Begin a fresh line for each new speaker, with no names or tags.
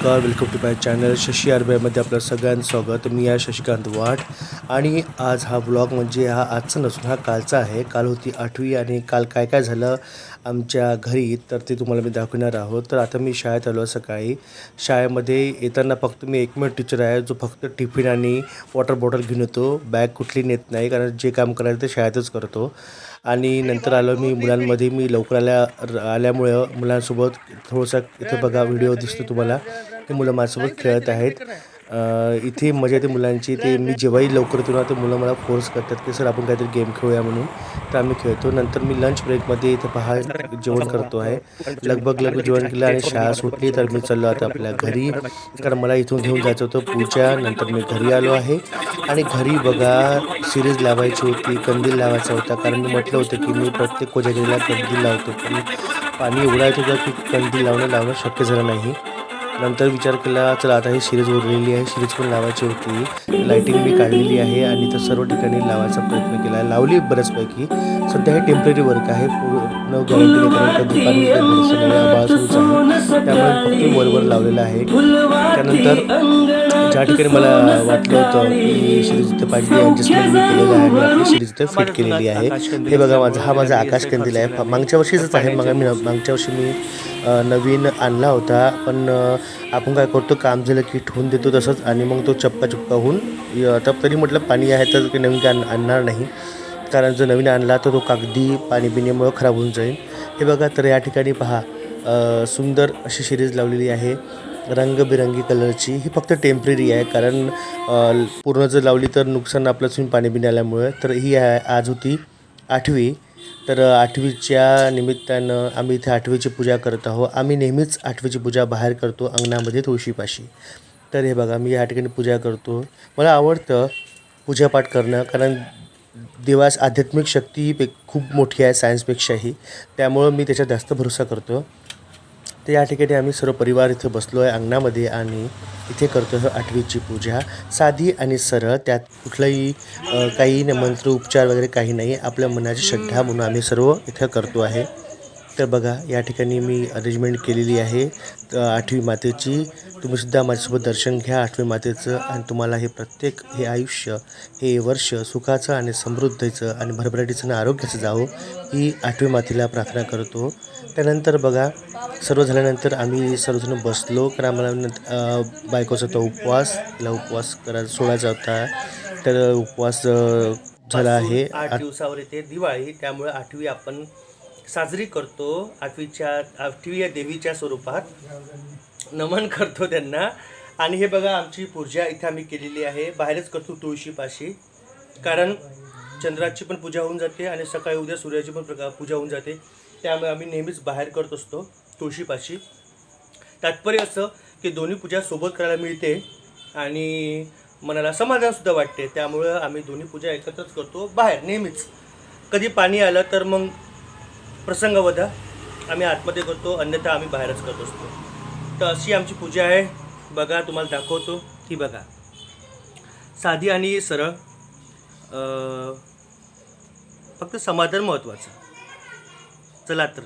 नमस्कार, welcome to my channel Shashi आरबीआयमध्ये आपलं सगळ्यांचं स्वागत. मी आहे शशिकांत वाट आणि आज हा ब्लॉग म्हणजे हा आजचा नसून हा कालचा आहे. काल होती 8वी आणि काल काय काय झालं आमच्या घरी तर ते तुम्हाला मी दाखवणार आहोत. तर आता मी शाळेत आलो सकाळी. शाळेमध्ये येताना फक्त मी एकमेव टीचर आहे जो फक्त टिफिन आणि वॉटर बॉटल घेऊन येतो. बॅग कुठली नेत नाही कारण जे काम करायचं ते शाळेतच करतो. आणि नंतर आलो मी मुलांमध्ये. मी लवकर आल्यामुळं मुलांसोबत थोडंसं इथे बघा व्हिडिओ दिसतो तुम्हाला. ते मुलं माझ्यासोबत खेळत आहेत. इथे मजा येते मुलांची. ते मी जेव्हाही लवकर येतो ना ते मुलं मला फोर्स करतात की सर आपण काहीतरी गेम खेळूया म्हणून. तर आम्ही खेळतो. नंतर मी लंच ब्रेकमध्ये इथे पहा जेवण करतो आहे. लगभग जेवण केलं आणि शाळा सुटली तर मी चाललो आता आपल्या घरी कारण मला इथून घेऊन जायचं होतं पूजा. नंतर मी घरी आलो आहे आणि घरी बघा सिरीज लावायची होती, कंदील लावायचा होता कारण मी म्हटलं होतं की मी प्रत्येक कोजागिरीला कंदील लावतो पण पाणी एवढं येत होतं की कंदील लावणं शक्य झालं नाही. नंतर विचार केला चला आता ही सिरीज उरलेली आहे, सिरीज पण लावायची होती. लाईटिंग मी काढलेली आहे आणि तर सर्व ठिकाणी लावायचा प्रयत्न केला आहे. लावली बऱ्याचपैकी. सध्या हे टेम्पररी वर्क आहे, पूर्ण गॅरंटी नाही कारण कधी पाणी भरोसा नाही, आभाळ सुरूच आहे त्यामुळे फक्त वरवर लावलेलं आहे. त्यानंतर ज्या ठिकाणी मला वाटलं होतं की सिरीज इथं पाहिजे ॲडजस्टमेंट मी केलेलं आहे आणि आपली सिरीज इथं फिट केलेली आहे. हे बघा माझा आकाश कंदील आहे. मागच्या वर्षीच आहे. मागच्या वर्षी मी नवीन आणला होता पण आपण काय करतो काम झालं की ठेवून देतो तसंच आणि मग तो चप्पा होऊन आता तरी म्हटलं पाणी आहे तर ते नवीन काय आणणार नाही कारण जर नवीन आणला तर तो कागदी पाणी पिण्यामुळं खराब होऊन जाईल. हे बघा तर या ठिकाणी पहा सुंदर अशी सिरीज लावलेली आहे रंगबिरंगी कलरची. ही फक्त टेम्पररी आहे कारण पूर्ण जर लावली तर नुकसान आपलं पाणी बिणी आल्यामुळे. तर ही आहे आज होती 8वी. तर 8वीच्या निमित्तानं आम्ही इथे 8वीची पूजा करत आहोत. आम्ही नेहमीच 8वीची पूजा बाहेर करतो अंगणामध्ये तुळशीपाशी. तर हे बघा मी या ठिकाणी पूजा करतो. मला आवडतं पूजापाठ करणं कारण देवास आध्यात्मिक शक्ती खूप मोठी आहे सायन्सपेक्षाही, त्यामुळं मी त्याच्यात जास्त भरोसा करतो. तर या ठिकाणी आम्ही सर्व परिवार इथे बसलो आहे अंगणामध्ये आणि इथे करतो आहे 8वीची पूजा. साधी आणि सरळ, त्यात कुठलाही काही मंत्र उपचार वगैरे काही नाही. आपल्या मनाची श्रद्धा म्हणून आम्ही सर्व इथं करतो आहे. तर बघा या ठिकाणी मी अरेंजमेंट केलेली आहे 8वी मातेची. तुम्हीसुद्धा माझ्यासोबत दर्शन घ्या 8वी मातेचं आणि तुम्हाला हे आयुष्य हे वर्ष सुखाचं आणि समृद्धीचं आणि भरभराटीचं आणि आरोग्याचं जावं ही 8वी मातेला प्रार्थना करतो. त्यानंतर बघा सर्व झाल्यानंतर आम्ही सर्वजण बसलो कारण आम्हाला बायकोचा तो उपवास सोडायचा होता. तर उपवास झाला आहे. 8 दिवसावर येते दिवाळी त्यामुळे 8वी आपण साजरी करतो. 8वी या देवीच्या स्वरूपात नमन करतो त्यांना. आणि हे बघा आमची पूजा इथे आम्ही केलेली आहे. बाहेरच करतो तुळशीपाशी कारण चंद्राची पण पूजा होऊन जाते आणि सकाळी उद्या सूर्याची पण पूजा होऊन जाते. त्यामुळे आम्ही नेहमीच बाहेर करत असतो तुळशीपाशी. तात्पर्य असं की दोन्ही पूजा सोबत करायला मिळते आणि मनाला समाधानसुद्धा वाटते. त्यामुळं आम्ही दोन्ही पूजा एकत्रच करतो बाहेर नेहमीच. कधी पाणी आलं तर मग प्रसंगवधा आम्ही आतमध्ये करतो, अन्यथा आम्ही बाहेरच करत असतो. तर अशी आमची पूजा आहे. बघा तुम्हाला दाखवतो. ही बघा साधी आणि सरळ, फक्त समाधान महत्त्वाचं. चला तर